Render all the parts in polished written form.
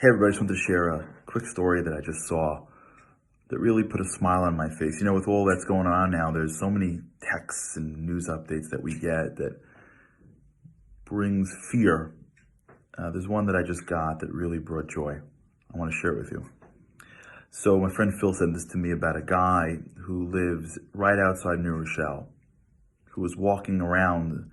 Hey everybody, just wanted to share a quick story that I just saw that really put a smile on my face. You know, with all that's going on now, there's so many texts and news updates that we get that brings fear. There's one that I just got that really brought joy. I want to share it with you. So my friend Phil sent this to me about a guy who lives right outside New Rochelle, who was walking around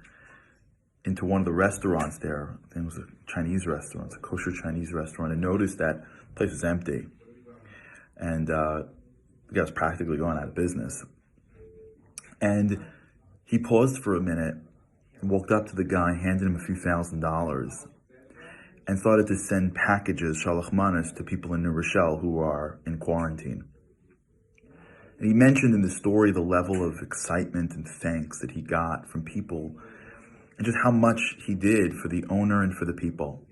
into one of the restaurants there. I think it was a Chinese restaurant, a kosher Chinese restaurant, and noticed that the place was empty. And the guy was practically going out of business. And he paused for a minute and walked up to the guy, handed him a few $1,000s, and started to send packages, shalach manos, to people in New Rochelle who are in quarantine. And he mentioned in the story the level of excitement and thanks that he got from people, and just how much he did for the owner and for the people.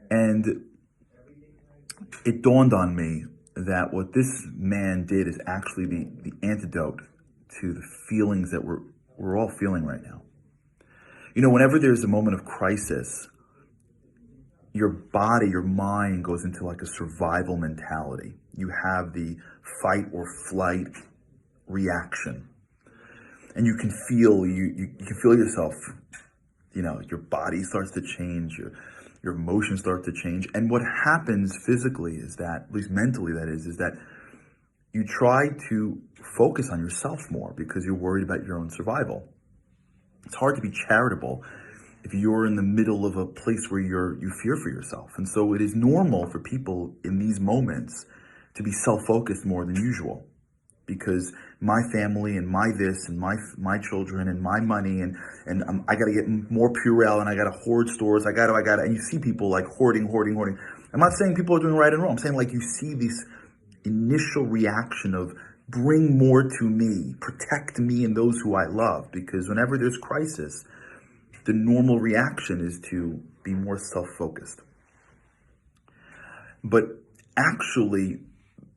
And it dawned on me that what this man did is actually the antidote to the feelings that we're all feeling right now. You know, whenever there's a moment of crisis, your body, your mind goes into like a survival mentality. You have the fight or flight reaction. And you can feel, you can feel yourself, you know, your body starts to change, your emotions start to change. And what happens physically is that, at least mentally that is that you try to focus on yourself more because you're worried about your own survival. It's hard to be charitable if you're in the middle of a place where you fear for yourself. And so it is normal for people in these moments to be self-focused more than usual. Because my family and my this and my children and my money and I got to get more Purell and I got to hoard stores. I got to, and you see people like hoarding. I'm not saying people are doing right and wrong. I'm saying like you see this initial reaction of bring more to me, protect me and those who I love. Because whenever there's crisis, the normal reaction is to be more self-focused. But actually,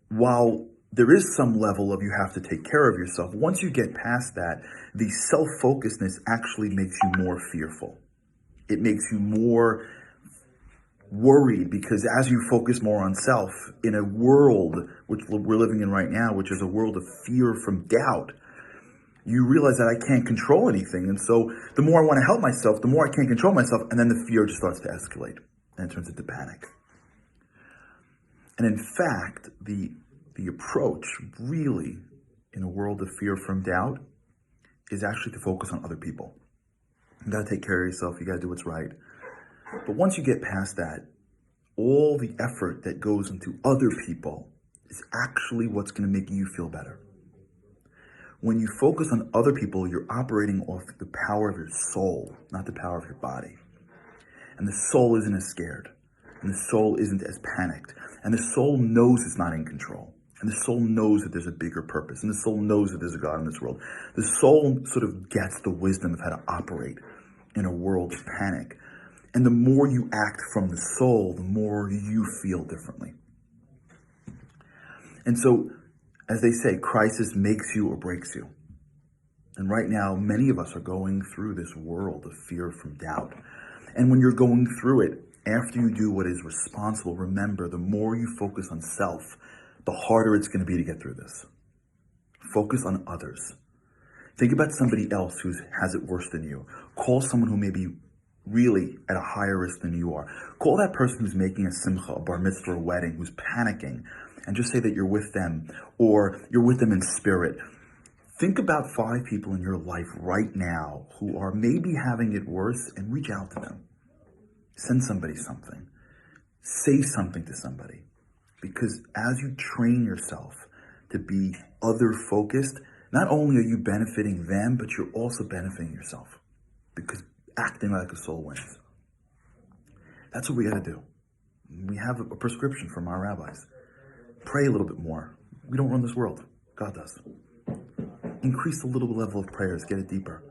while there is some level of you have to take care of yourself, once you get past that, the self-focusedness actually makes you more fearful. It makes you more worried because as you focus more on self in a world which we're living in right now, which is a world of fear from doubt, you realize that I can't control anything. And so the more I want to help myself, the more I can't control myself. And then the fear just starts to escalate and it turns into panic. And in fact, the approach really in a world of fear from doubt is actually to focus on other people. You got to take care of yourself. You got to do what's right. But once you get past that, all the effort that goes into other people is actually what's going to make you feel better. When you focus on other people, you're operating off the power of your soul, not the power of your body. And the soul isn't as scared. And the soul isn't as panicked. And the soul knows it's not in control. And the soul knows that there's a bigger purpose. And the soul knows that there's a God in this world. The soul sort of gets the wisdom of how to operate in a world of panic. And the more you act from the soul, the more you feel differently. And so, as they say, crisis makes you or breaks you. And right now, many of us are going through this world of fear from doubt. And when you're going through it, after you do what is responsible, remember, the more you focus on self, the harder it's going to be to get through this. Focus on others. Think about somebody else who has it worse than you. Call someone who may be really at a higher risk than you are. Call that person who's making a simcha, a bar mitzvah, a wedding, who's panicking, and just say that you're with them, or you're with them in spirit. Think about 5 people in your life right now who are maybe having it worse and reach out to them. Send somebody something. Say something to somebody. Because as you train yourself to be other-focused, not only are you benefiting them, but you're also benefiting yourself. Because acting like a soul wins. That's what we got to do. We have a prescription from our rabbis. Pray a little bit more. We don't run this world. God does. Increase the little level of prayers. Get it deeper.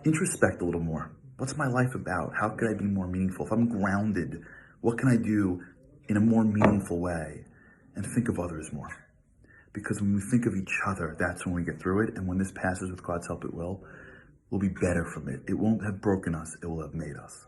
Introspect a little more. What's my life about? How can I be more meaningful? If I'm grounded, what can I do in a more meaningful way? And think of others more. Because when we think of each other, that's when we get through it. And when this passes with God's help, it will. We'll be better from it. It won't have broken us. It will have made us.